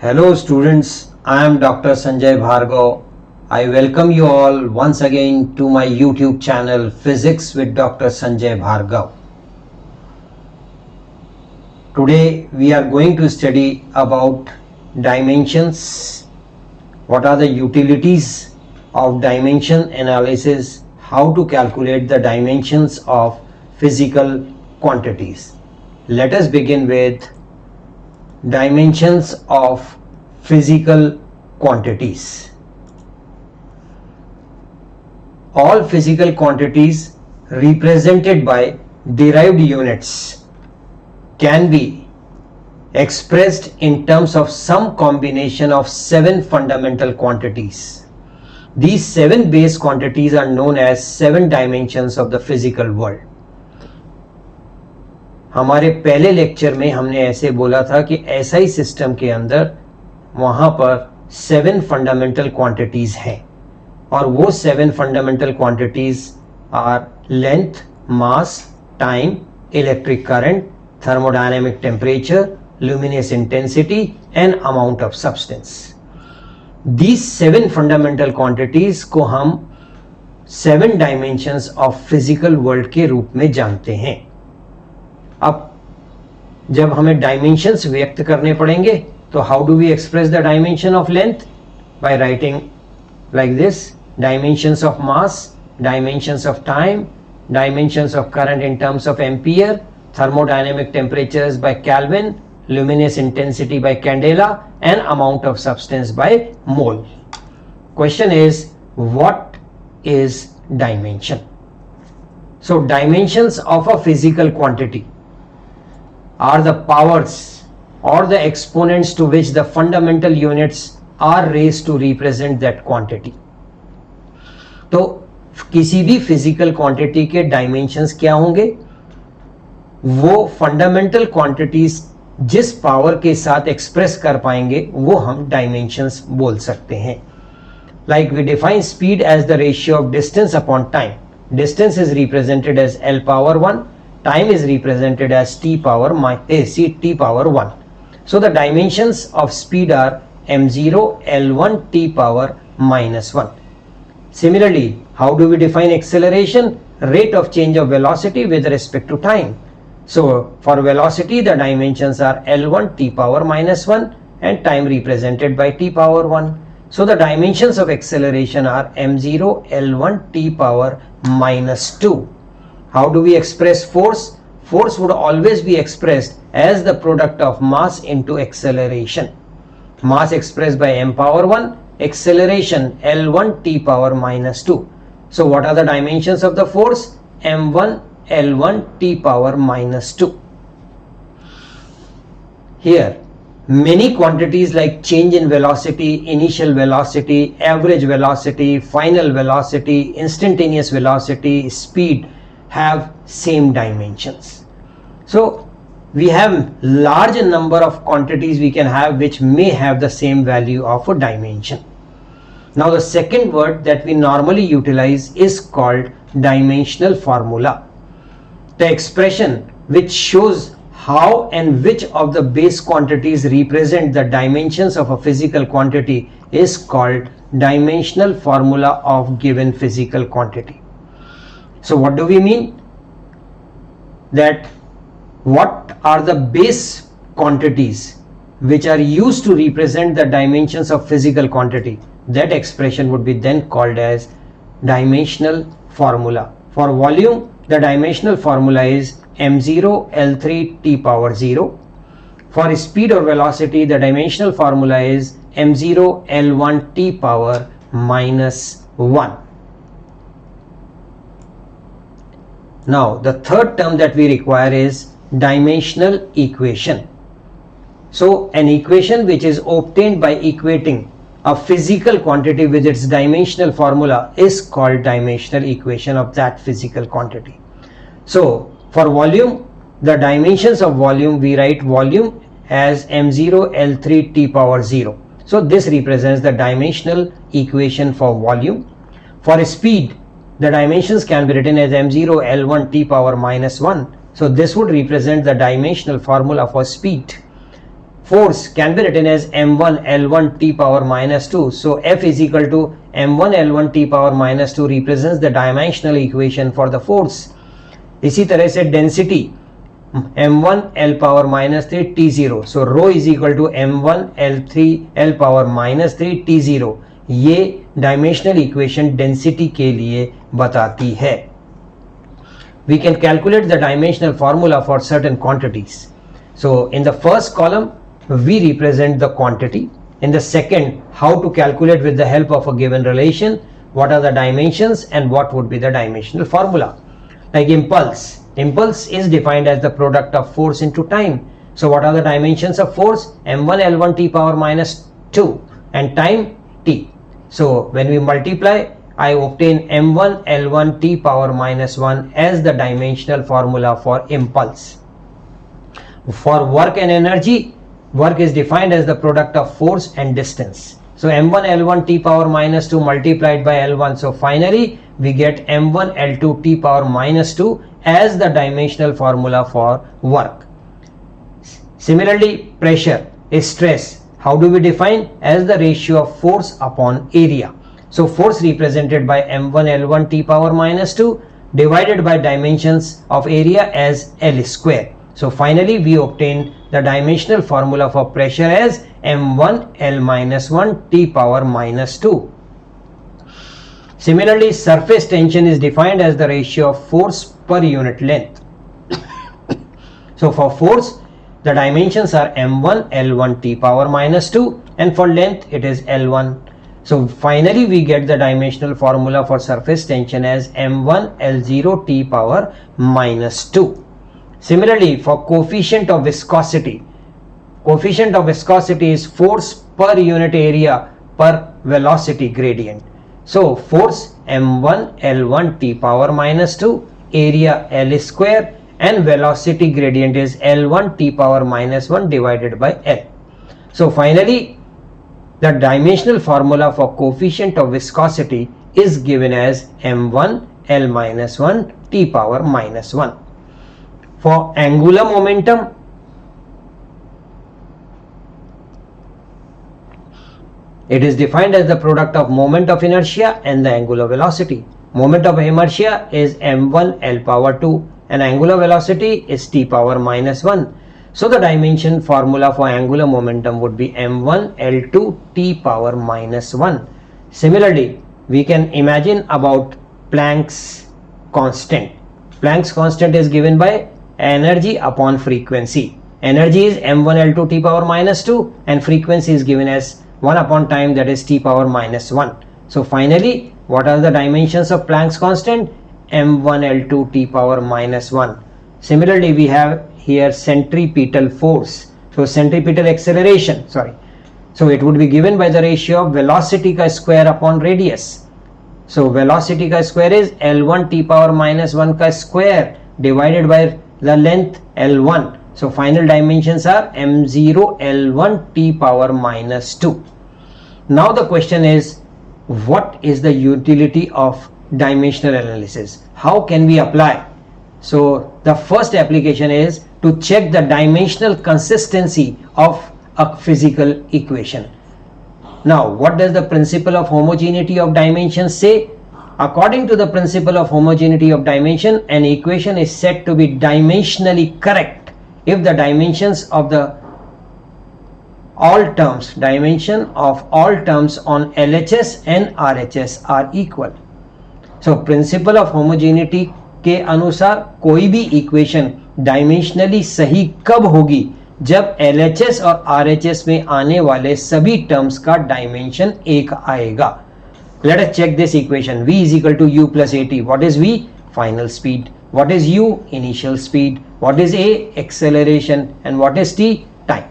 Hello students, I am Dr. Sanjay Bhargav. I welcome you all once again to my YouTube channel Physics with Dr. Sanjay Bhargav. Today we are going to study about dimensions. What are the utilities of dimension analysis? How to calculate the dimensions of physical quantities. Let us begin with dimensions of physical quantities. All physical quantities represented by derived units can be expressed in terms of some combination of 7 fundamental quantities. These 7 base quantities are known as 7 dimensions of the physical world. हमारे पहले lecture में हमने ऐसे बोला था कि SI system के अंदर वहाँ पर 7 फंडामेंटल क्वांटिटीज हैं और वो 7 fundamental quantities are length, mass, time, electric current, thermodynamic temperature, luminous intensity and amount of substance. These 7 fundamental quantities को हम 7 dimensions of physical world के रूप में जानते हैं. अब जब हमें डायमेंशंस व्यक्त करने पड़ेंगे तो how do we express the dimension of length? By writing like this: dimensions of mass, dimensions of time, dimensions of current in terms of ampere, thermodynamic temperatures by Kelvin, luminous intensity by candela and amount of substance by mole. Question is, what is dimension? So dimensions of a physical quantity are the powers or the exponents to which the fundamental units are raised to represent that quantity. तो किसी भी physical quantity के dimensions क्या होंगे? वो fundamental quantities जिस power के साथ एक्सप्रेस कर पाएंगे वो हम डायमेंशंस बोल सकते हैं. Like we define speed as the ratio of distance upon time. Distance is represented as l power 1, time is represented as t power t power 1. So the dimensions of speed are m0 l1 t power -1. Similarly, how do we define acceleration? Rate of change of velocity with respect to time. So for velocity the dimensions are l1 t power -1 and time represented by t power 1. So the dimensions of acceleration are m0 l1 t power -2. How do we express force? Force would always be expressed as the product of mass into acceleration. Mass expressed by m power 1, acceleration l1 t power -2. So what are the dimensions of the force? m1 l1 t power -2. Here many quantities like change in velocity, initial velocity, average velocity, final velocity, instantaneous velocity, speed have same dimensions. So we have large number of quantities we can have which may have the same value of a dimension. Now the second word that we normally utilize is called dimensional formula. The expression which shows how and which of the base quantities represent the dimensions of a physical quantity is called dimensional formula of given physical quantity. So what do we mean? That what are the base quantities which are used to represent the dimensions of physical quantity? That expression would be then called as dimensional formula. For volume, the dimensional formula is m0 l3 t power 0. For speed or velocity, the dimensional formula is m0 l1 t power -1. Now the third term that we require is dimensional equation. So an equation which is obtained by equating a physical quantity with its dimensional formula is called dimensional equation of that physical quantity. So for volume, the dimensions of volume, we write volume as m0 l3 t power 0. So this represents the dimensional equation for volume. For speed, the dimensions can be written as m0 l1 t power -1. So this would represent the dimensional formula for speed. force can be written as m1 l1 t power minus 2. So F is equal to m1 l1 t power minus 2 represents the dimensional equation for the force. इसी तरह से density m1 l power minus 3 t0. So rho is equal to m1 l3 l power minus 3 t0. ये dimensional equation density के लिए बताती है. We can calculate the dimensional formula for certain quantities. So in the first column we represent the quantity. In the second, how to calculate with the help of a given relation, what are the dimensions and what would be the dimensional formula. Like impulse. Impulse is defined as the product of force into time. So what are the dimensions of force? m1 l1 t power minus 2 and time t. So when we multiply, I obtain m1 l1 t power minus 1 as the dimensional formula for impulse. For work and energy, work is defined as the product of force and distance. So m1 l1 t power minus 2 multiplied by l1. So finally we get m1 l2 t power minus 2 as the dimensional formula for work. Similarly, pressure is stress. How do we define? As the ratio of force upon area. So force represented by m1 l1 t power minus 2 divided by dimensions of area as L square. So finally we obtain the dimensional formula for pressure as m1 l minus 1 t power minus 2. Similarly, surface tension is defined as the ratio of force per unit length. So for force, the dimensions are m1 l1 t power minus 2 and for length it is l1. So finally we get the dimensional formula for surface tension as m1 l0 t power minus 2. Similarly, for coefficient of viscosity is force per unit area per velocity gradient. So force m1 l1 t power minus 2, area L square and velocity gradient is l1 t power minus 1 divided by L. So finally the dimensional formula for coefficient of viscosity is given as m1 l minus 1 t power minus 1. For angular momentum, it is defined as the product of moment of inertia and the angular velocity. Moment of inertia is m1 l power 2 and angular velocity is t power minus 1. So the dimension formula for angular momentum would be m1 l2 t power minus 1. Similarly, we can imagine about Planck's constant. Planck's constant is given by energy upon frequency. Energy is m1 l2 t power minus 2 and frequency is given as 1 upon time, that is t power minus 1. So finally, what are the dimensions of Planck's constant? m1 l2 t power minus 1. Similarly, we have here centripetal force. So centripetal acceleration, so it would be given by the ratio of velocity ka square upon radius. So velocity ka square is l1 t power minus 1 ka square divided by the length l1. So final dimensions are m0 l1 t power minus 2. Now the question is, what is the utility of dimensional analysis? How can we apply? So the first application is to check the dimensional consistency of a physical equation. Now what does the principle of homogeneity of dimensions say? According to the principle of homogeneity of dimension, an equation is said to be dimensionally correct if the dimensions of all terms on LHS and RHS are equal. So principle of homogeneity के अनुसार कोई भी equation dimensionally सही कब होगी? जब LHS और RHS में आने वाले सभी टर्म्स का डायमेंशन एक आएगा. Let us check this equation. V is equal to u plus at. What is V? Final speed. What is u? Initial speed. What is a? Acceleration. And what is t? Time.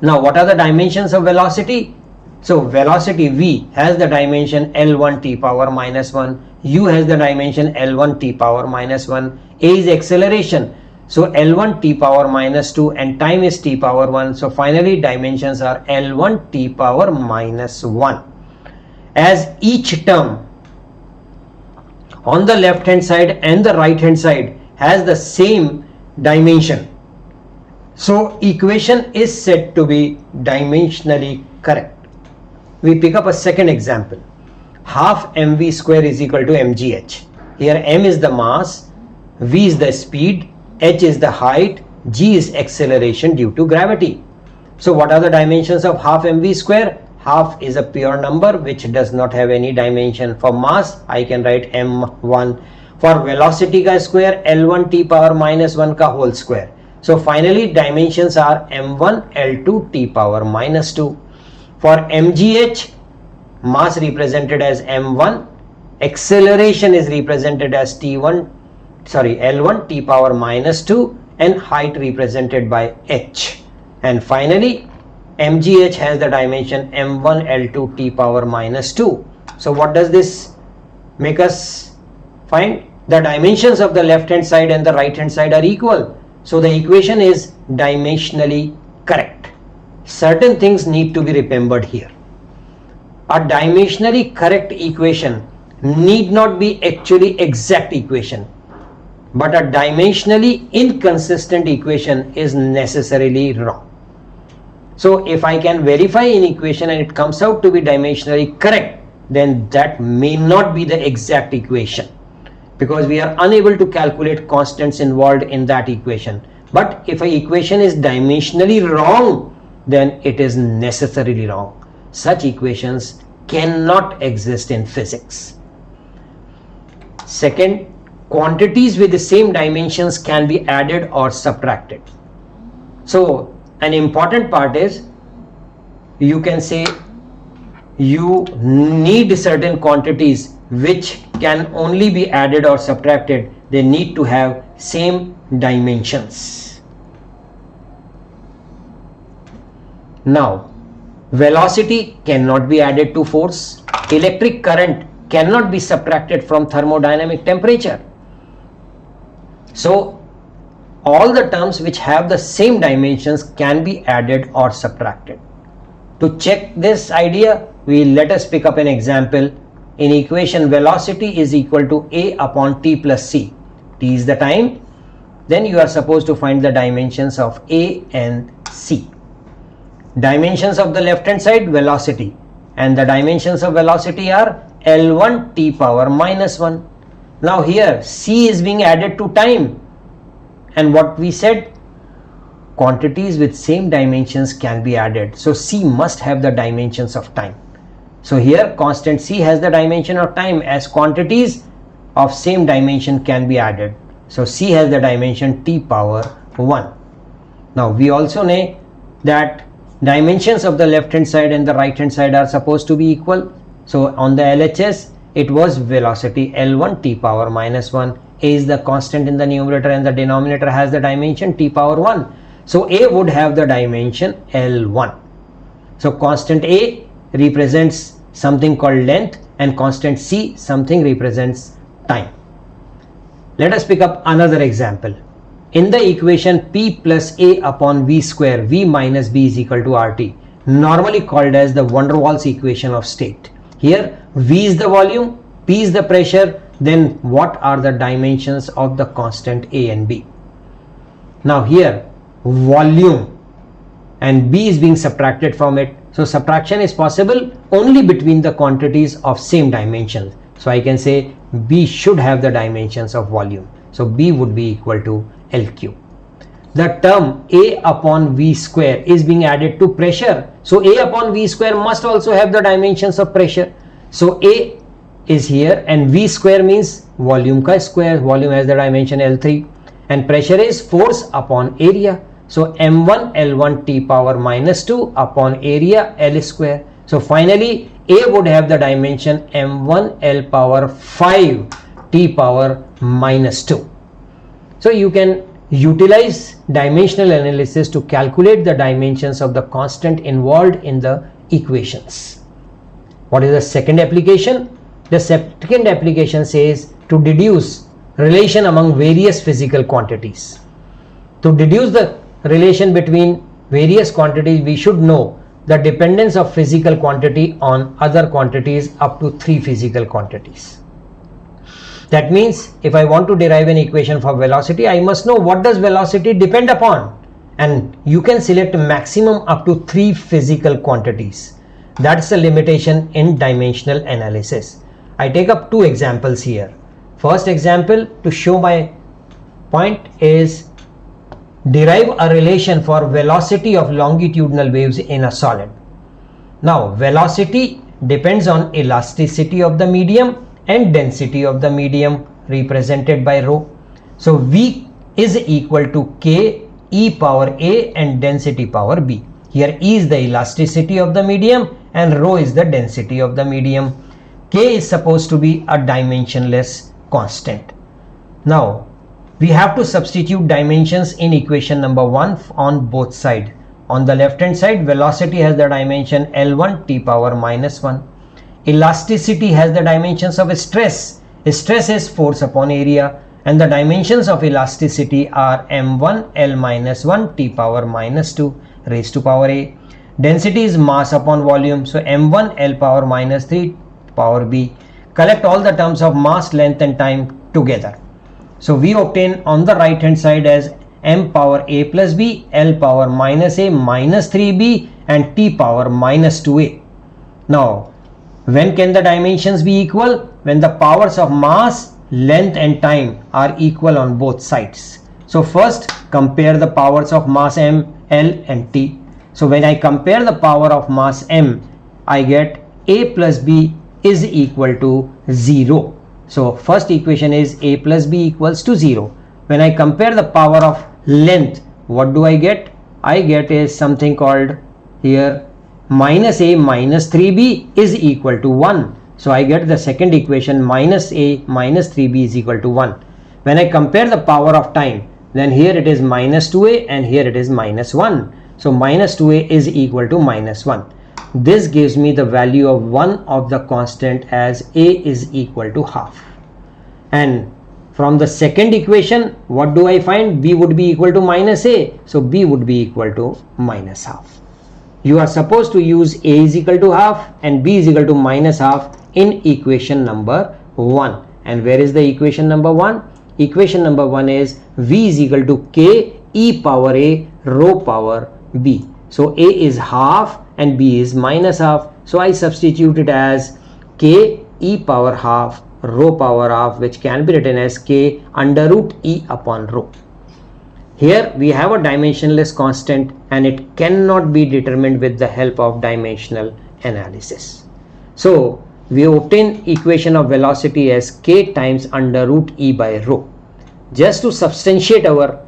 Now what are the dimensions of velocity? So velocity V has the dimension L1 t power minus 1. U has the dimension L1 t power minus 1. A is acceleration. So L1 t power minus 2 and time is t power 1. So finally dimensions are L1 t power minus 1. As each term on the left hand side and the right hand side has the same dimension. So equation is said to be dimensionally correct. We pick up a second example. Half mv square is equal to mgh. Here m is the mass, v is the speed, h is the height, g is acceleration due to gravity. So what are the dimensions of half mv square? Half is a pure number which does not have any dimension. For mass, I can write m1. For velocity ka square, L1 t power minus 1 ka whole square. So finally dimensions are m1 L2 t power minus 2. For mgh, mass represented as m1, acceleration is represented as L1 t power minus 2, and height represented by h. And finally mgh has the dimension m1 L2 t power minus 2. So what does this make us find? The dimensions of the left hand side and the right hand side are equal. So the equation is dimensionally correct. Certain things need to be remembered here. A dimensionally correct equation need not be actually exact equation, but a dimensionally inconsistent equation is necessarily wrong. So if I can verify an equation and it comes out to be dimensionally correct, then that may not be the exact equation, because we are unable to calculate constants involved in that equation. But if an equation is dimensionally wrong, then it is necessarily wrong. Such equations cannot exist in physics. Second, quantities with the same dimensions can be added or subtracted. So an important part is, you can say you need certain quantities which can only be added or subtracted. They need to have same dimensions. Now, velocity cannot be added to force. Electric current cannot be subtracted from thermodynamic temperature. So all the terms which have the same dimensions can be added or subtracted. To check this idea, let us pick up an example. In equation, velocity is equal to a upon t plus c. T is the time. Then you are supposed to find the dimensions of a and c. Dimensions of the left hand side, velocity, and the dimensions of velocity are L1 t power minus 1. Now here c is being added to time, and what we said, quantities with same dimensions can be added. So c must have the dimensions of time. So here constant c has the dimension of time, as quantities of same dimension can be added. So c has the dimension t power 1. Now we also know that dimensions of the left hand side and the right hand side are supposed to be equal. So on the LHS, it was velocity L1 t power minus 1. A is the constant in the numerator and the denominator has the dimension t power 1. So A would have the dimension L1. So constant A represents something called length, and constant C something represents time. Let us pick up another example. In the equation P plus A upon V square, V minus B is equal to RT, normally called as the van der Waals equation of state. Here V is the volume, P is the pressure, then what are the dimensions of the constant A and B? Now here volume and B is being subtracted from it. So subtraction is possible only between the quantities of same dimensions. So I can say B should have the dimensions of volume. So B would be equal to LQ. The term A upon V square is being added to pressure. So A upon V square must also have the dimensions of pressure. So A is here and V square means volume ka square. Volume has the dimension L3 and pressure is force upon area. So M1 L1 t power minus 2 upon area L square. So finally A would have the dimension M1 L power 5 t power minus 2. So you can utilize dimensional analysis to calculate the dimensions of the constant involved in the equations. What is the second application? The second application says to deduce relation among various physical quantities. To deduce the relation between various quantities, we should know the dependence of physical quantity on other quantities up to 3 physical quantities. That means if I want to derive an equation for velocity, I must know what does velocity depend upon, and you can select maximum up to 3 physical quantities. That's the limitation in dimensional analysis. I take up 2 examples here. First example to show my point is derive a relation for velocity of longitudinal waves in a solid. Now velocity depends on elasticity of the medium and density of the medium represented by rho. So V is equal to K E power A and density power B. Here E is the elasticity of the medium and rho is the density of the medium. K is supposed to be a dimensionless constant. Now we have to substitute dimensions in equation number 1 on both sides. On the left hand side, velocity has the dimension L1 T power minus 1. Elasticity has the dimensions of stress. Stress is force upon area, and the dimensions of elasticity are m1 L minus 1 T power minus 2 raised to power A. Density is mass upon volume, so m1 L power minus 3 power B. Collect all the terms of mass, length and time together. So we obtain on the right hand side as m power A plus B, L power minus A minus 3B and T power minus 2A. Now when can the dimensions be equal? When the powers of mass, length and time are equal on both sides. So first compare the powers of mass m, L and T. So when I compare the power of mass m, I get A plus B is equal to 0. So first equation is A plus B equals to 0. When I compare the power of length, what do I get? I get is something called here minus A minus 3B is equal to 1. So I get the second equation minus A minus 3B is equal to 1. When I compare the power of time, then here it is minus 2A and here it is minus 1. So minus 2A is equal to minus 1. This gives me the value of one of the constant as A is equal to half. And from the second equation, what do I find? B would be equal to minus A. So B would be equal to minus half. You are supposed to use A is equal to half and B is equal to minus half in equation number 1. And where is the equation number 1? Equation number 1 is V is equal to K E power A rho power B. So A is half and B is minus half. So I substitute it as K E power half rho power half, which can be written as K under root E upon rho. Here we have a dimensionless constant and it cannot be determined with the help of dimensional analysis. So we obtain equation of velocity as K times under root E by rho. Just to substantiate our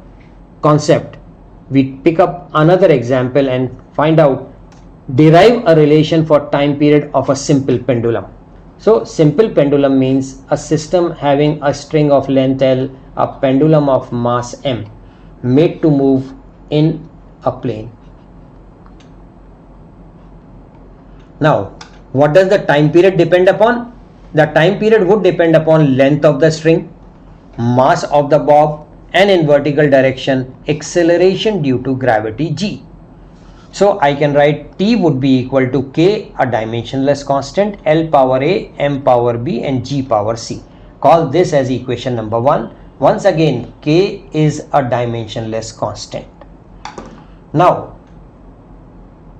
concept, we pick up another example and find out, derive a relation for time period of a simple pendulum. So simple pendulum means a system having a string of length L, a pendulum of mass m, made to move in a plane. Now, what does the time period depend upon? The time period would depend upon length of the string, mass of the bob, and in vertical direction, acceleration due to gravity g. So I can write T would be equal to K, a dimensionless constant, L power A, M power B and G power C. Call this as equation number 1. Once again, K is a dimensionless constant. Now,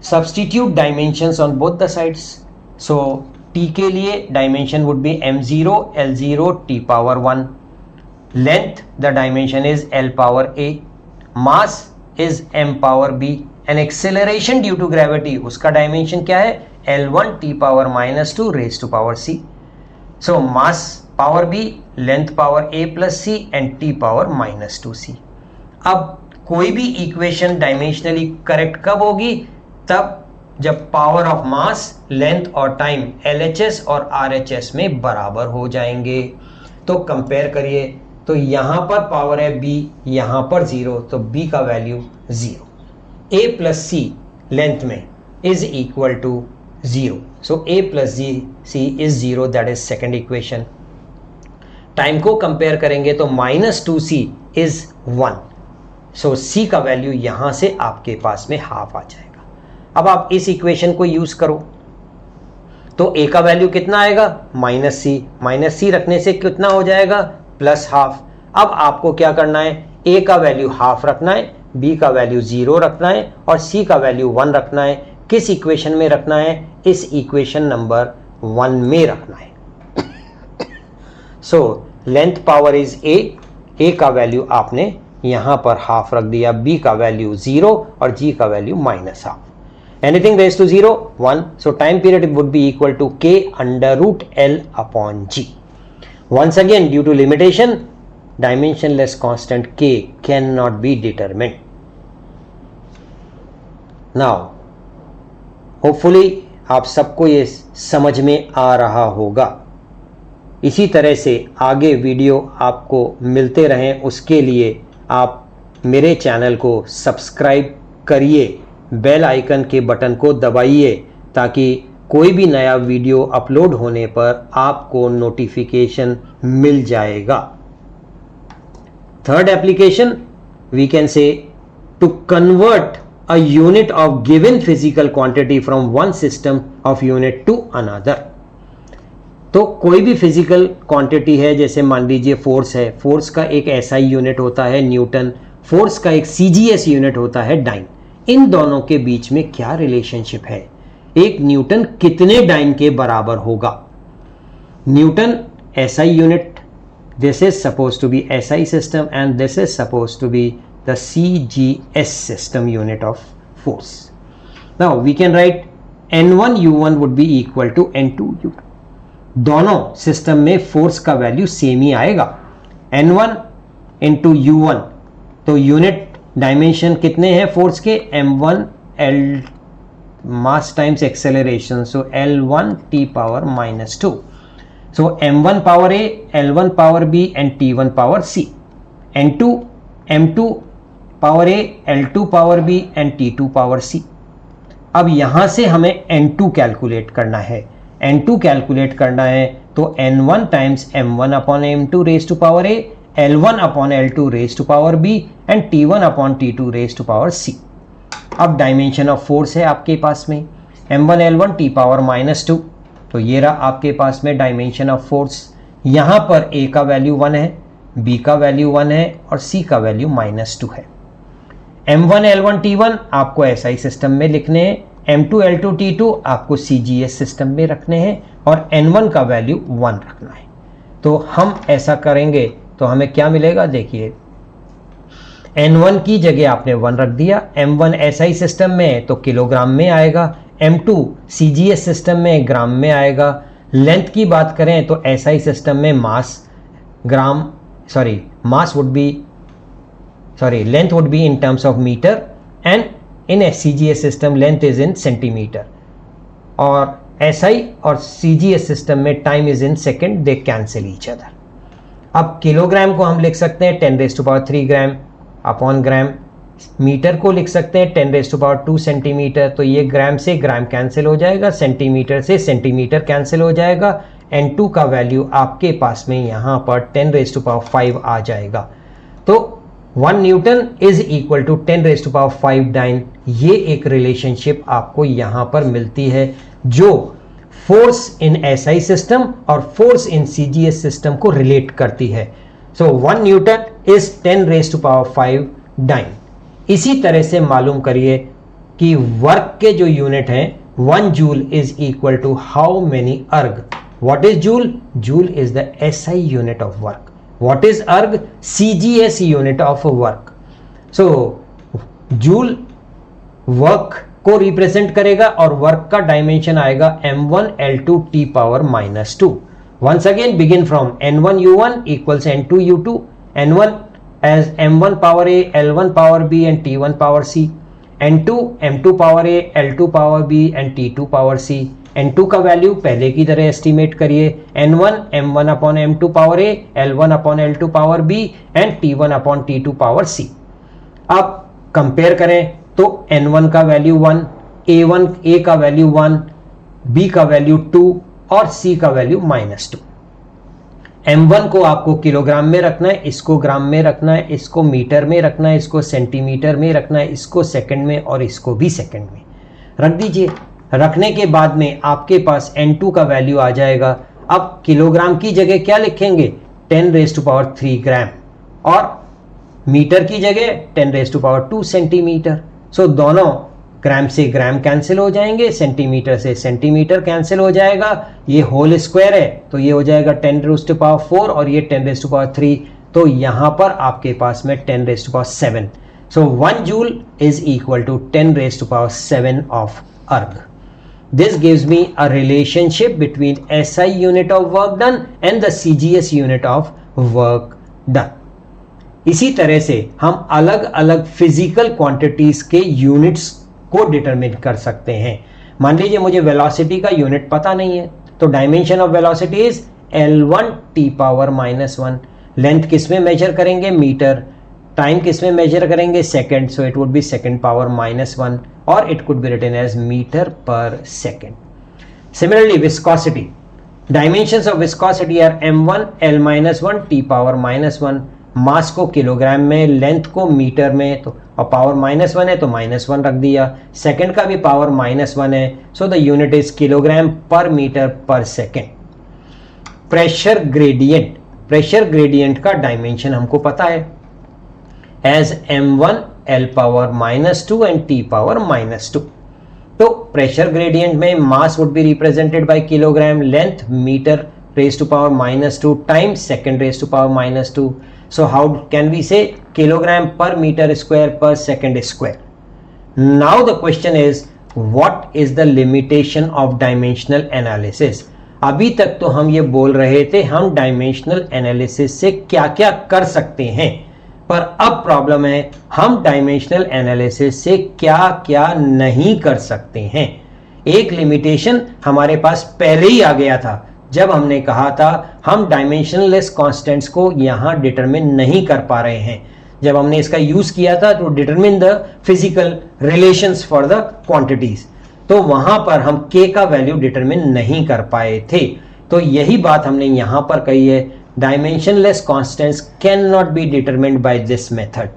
substitute dimensions on both the sides. So, T के लिए dimension would be M0, L0, T power 1. Length, the dimension is L power A. Mass is M power B. And acceleration due to gravity, उसका dimension क्या है? L1 T power minus 2 raised to power C. So, mass power B, length power A plus C and T power minus 2C. अब कोई भी equation dimensionally correct कब होगी? तब जब पावर ऑफ मास, लेंथ और टाइम LHS और RHS में बराबर हो जाएंगे. तो कंपेयर करिए, तो यहां पर पावर है B, यहां पर 0, तो B का value 0. A plus C length में is equal to 0. So A plus C is 0, that is second equation. Time को कंपेयर करेंगे तो -2C is 1. सो C का वैल्यू यहां से आपके पास में हाफ आ जाएगा. अब आप इस इक्वेशन को यूज करो तो A का वैल्यू कितना आएगा? -C रखने से कितना हो जाएगा? +½ अब आपको क्या करना है? A का वैल्यू हाफ रखना है, B का वैल्यू 0 रखना है और C का वैल्यू 1 रखना है। किस इक्वेशन में रखना है? इस इक्वेशन नंबर 1 में रखना है। So length power is A का वैल्यू आपने यहां पर हाफ रख दिया, B का वैल्यू 0 और G का value minus half. Anything raised to 0, 1. So time period would be equal to K under root L upon G. Once again, due to limitation, dimensionless constant K cannot be determined. Now, hopefully आप सबको ये समझ में आ रहा होगा। इसी तरह से आगे वीडियो आपको मिलते रहें, उसके लिए आप मेरे चैनल को सब्सक्राइब करिए, बेल आइकन के बटन को दबाइए ताकि कोई भी नया वीडियो अपलोड होने पर आपको नोटिफिकेशन मिल जाएगा। Third application, we can say to convert a unit of given physical quantity from one system of unit to another. तो कोई भी फिजिकल क्वांटिटी है, जैसे मान लीजिए फोर्स है, फोर्स का एक SI यूनिट होता है न्यूटन, फोर्स का एक CGS यूनिट होता है डाइन। इन दोनों के बीच में क्या रिलेशनशिप है? एक न्यूटन कितने डाइन के बराबर होगा? Newton SI unit, this is suppose to be SI system and this is suppose to be the CGS system unit of force. Now we can write N1 U1 would be equal to N2 U2. दोनों system में force का value same ही आएगा, N1 into U1। तो unit dimension कितने हैं force के? M1 L mass times acceleration, so L1 T power minus 2। So M1 power A, L1 power B and T1 power C। N2 M2 power A, L2 power B and T2 power C। अब यहां से हमें N2 calculate करना है। N2 calculate करना है तो N1 times M1 upon M2 raise to power A, L1 upon L2 raise to power B and T1 upon T2 raise to power C। अब डायमेंशन ऑफ फोर्स है आपके पास में M1 L1 T power minus 2। तो ये रहा आपके पास में डायमेंशन ऑफ फोर्स। यहां पर A का वैल्यू 1 है, B का वैल्यू 1 है और C का वैल्यू माइनस 2 है। M1 L1 T1 आपको SI सिस्टम में लिखने हैं, M2 L2 T2 आपको CGS सिस्टम में रखने हैं और N1 का वैल्यू 1 रखना है। तो हम ऐसा करेंगे तो हमें क्या मिलेगा? देखिए, N1 की जगह आपने 1 रख दिया, M1 SI सिस्टम में है तो किलोग्राम में आएगा, M2 CGS सिस्टम में ग्राम में आएगा। लेंथ की बात करें तो SI सिस्टम में length would be in terms of meter and in a CGS system length is in centimeter, और SI और CGS सिस्टम में time is in second, they cancel each other। अब किलोग्राम को हम लिख सकते हैं 10⁻³ ग्राम अपॉन ग्राम, मीटर को लिख सकते हैं 10⁻² सेंटीमीटर। तो ये ग्राम से ग्राम कैंसिल हो जाएगा, सेंटीमीटर से सेंटीमीटर कैंसिल हो जाएगा। N2 का वैल्यू आपके पास में यहाँ पर 10⁵ आ जाएगा। तो 1 newton is equal to 10⁵ dyne. ये एक रिलेशनशिप आपको यहाँ पर मिलती है जो फोर्स इन SI सिस्टम और फोर्स इन CGS सिस्टम को रिलेट करती है। So 1 newton is 10⁵ dyne. इसी तरह से मालूम करिए कि वर्क के जो यूनिट हैं, 1 joule is equal to how many erg. What is joule? Joule is the SI unit of work. What is erg? CGS unit of work. So joule work को रिप्रेजेंट करेगा और वर्क का dimension आएगा M1 L2 T power minus 2। Once again begin from N1 U1 equals N2 U2, N1 as M1 power A, L1 power B and T1 power C, N2 M2 power A, L2 power B and T2 power C। N2 का value पहले की तरह estimate करिए, N1 M1 upon M2 power A, L1 upon L2 power B and T1 upon T2 power C। अब compare करें तो N1 का value 1, A का वैल्यू 1, B का वैल्यू 2 और C का वैल्यू -2। M1 को आपको किलोग्राम में रखना है, इसको ग्राम में रखना है, इसको मीटर में रखना है, इसको सेंटीमीटर में रखना है, इसको सेकंड में और इसको भी सेकंड में रख दीजिए। रखने के बाद में आपके पास N2 का वैल्यू आ जाएगा। अब किलोग्राम की जगह क्या लिखेंगे? 10⁻³ ग्राम और मीटर की जगह 10⁻² सेंटीमीटर। सो दोनों ग्राम से ग्राम कैंसिल हो जाएंगे, सेंटीमीटर से सेंटीमीटर कैंसिल हो जाएगा, ये होल स्क्वायर है तो ये हो जाएगा 10⁻⁴ और ये 10⁻3, तो यहां पर आपके पास में 10⁻⁷। So 1 joule is equal to 10⁻⁷ of erg. This gives me a relationship between SI unit of work done and the CGS unit of work done. इसी तरह से हम अलग अलग फिजिकल क्वांटिटीज के यूनिट्स को डिटरमिन कर सकते हैं. मान लीजिए मुझे वेलोसिटी का यूनिट पता नहीं है, तो dimension of velocity is L1 T⁻⁻1. Length किस में मेजर करेंगे? मीटर. टाइम किस में मेजर करेंगे? Second. So it would be (10⁻⁻1) or it could be written as meter per second. Similarly, viscosity. Dimensions of viscosity are m1 l-1 t⁻⁻1. मास को kilogram में, length को metre में, तो और पावर -1 है तो -1 रख दिया. सेकंड का भी पावर -1 है, so the unit is kilogram पर मीटर पर second. Pressure gradient. Pressure gradient का डायमेंशन हमको पता है as m1 l⁻⁻2 and t⁻⁻2. तो प्रेशर ग्रेडियंट में mass would be represented by kilogram, length metre (10⁻²), time (2). So how can we say kilogram per meter square per second square? Now the question is, what is the limitation of dimensional analysis? अभी तक तो हम ये बोल रहे थे हम dimensional analysis से क्या क्या कर सकते हैं, पर अब प्रॉब्लम है हम डायमेंशनल एनालिसिस से क्या क्या नहीं कर सकते हैं. एक लिमिटेशन हमारे पास पहले ही आ गया था जब हमने कहा था हम डायमेंशनलेस कांस्टेंट्स को यहां डिटरमिन नहीं कर पा रहे हैं. जब हमने इसका यूज किया था to determine the physical relations for the quantities, तो वहां पर हम k का वैल्यू डिटरमिन नहीं कर पाए थे. तो यही बात हमने यहां पर कही है, dimensionless constants cannot be determined by this method.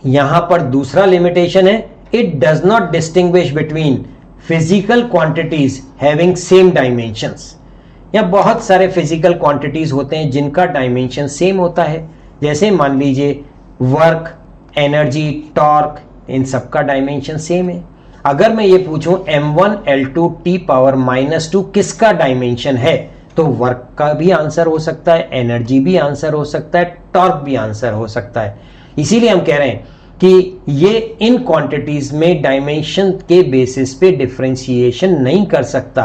यहां पर दूसरा लिमिटेशन है, it does not distinguish between physical quantities having same dimensions. यहां बहुत सारे फिजिकल क्वांटिटीज होते हैं जिनका डायमेंशन सेम होता है, जैसे मान लीजिए वर्क, एनर्जी, टॉर्क, इन सब का डायमेंशन सेम है. अगर मैं ये पूछूं m1 l2 t⁻⁻2 किसका डायमेंशन है, तो वर्क का भी आंसर हो सकता है, एनर्जी भी आंसर हो सकता है, टॉर्क भी आंसर हो सकता है. इसीलिए हम कह रहे हैं कि ये इन क्वांटिटीज में डायमेंशन के बेसिस पे डिफरेंशिएशन नहीं कर सकता.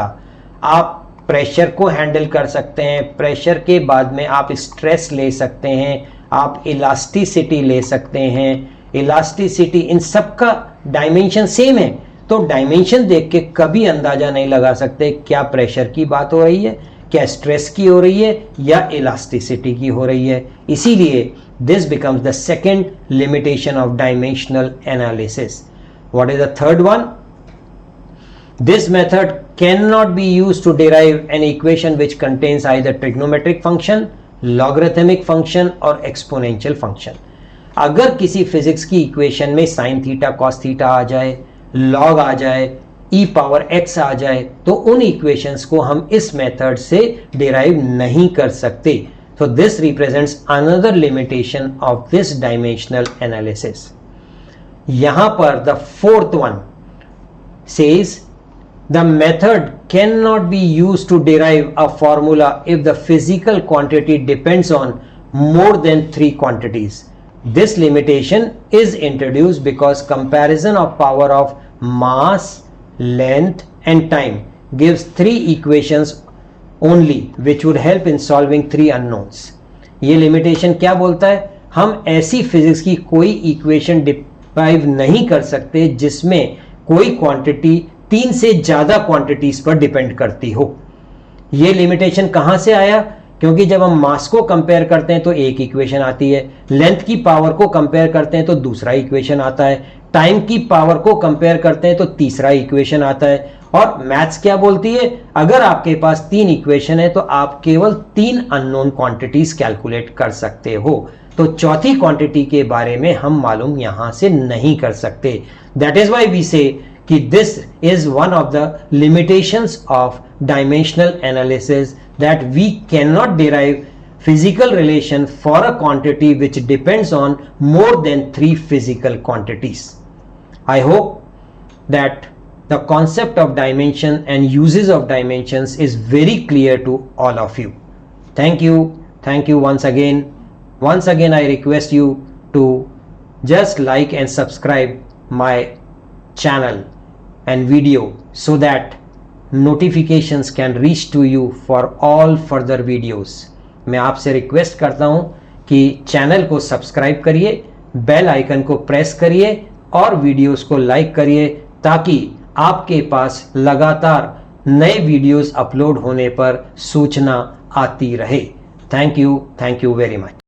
आप प्रेशर को हैंडल कर सकते हैं, प्रेशर के बाद में आप स्ट्रेस ले सकते हैं, आप इलास्टिसिटी ले सकते हैं, इलास्टिसिटी, इन सब का डायमेंशन सेम है. तो डायमेंशन देख के कभी अंदाजा नहीं लगा सकते क्या प्रेशर की बात हो रही है, क्या स्ट्रेस की हो रही है, या इलास्टिसिटी की हो रही है. इसीलिए this becomes the second limitation of dimensional analysis. What is the third one? This method cannot be used to derive an equation which contains either trigonometric function, logarithmic function or exponential function. अगर किसी physics की equation में sin theta cos theta आ जाए, log आ जाए, e⁻x आ जाए, तो उन equations को हम इस मेथड से डिराइव नहीं कर सकते. So this represents another limitation of this dimensional analysis. यहां पर the fourth one says the method cannot be used to derive a formula if the physical quantity depends on more than 3 quantities. This limitation is introduced because comparison of power of mass, length and time gives 3 equations only which would help in solving 3 unknowns. ये limitation क्या बोलता है, हम ऐसी physics की कोई equation derive नहीं कर सकते जिसमें कोई क्वांटिटी 3 से ज्यादा क्वांटिटीज पर डिपेंड करती हो. ये लिमिटेशन कहां से आया, क्योंकि जब हम मास को कंपेयर करते हैं तो एक इक्वेशन आती है, लेंथ की पावर को कंपेयर करते हैं तो दूसरा इक्वेशन आता है, टाइम की पावर को कंपेयर करते हैं तो तीसरा इक्वेशन आता है. और मैथ्स क्या बोलती है, अगर आपके पास 3 इक्वेशन है तो आप केवल 3 अननोन क्वांटिटीज कैलकुलेट कर सकते हो. तो चौथी क्वांटिटी के बारे में हम मालूम यहां से नहीं कर सकते. That is why we say कि this is one of the limitations of dimensional analysis, that we can not derive physical relation for a quantity which depends on more than 3 physical quantities. I hope that the concept of dimension and uses of dimensions is very clear to all of you. Thank you once again. Once again I request you to just like and subscribe my channel and video so that notifications can reach to you for all further videos. मैं आपसे request करता हूं कि channel को subscribe करिए, bell icon को press करिए और वीडियोस को लाइक करिए ताकि आपके पास लगातार नए वीडियोस अपलोड होने पर सूचना आती रहे. Thank you very much.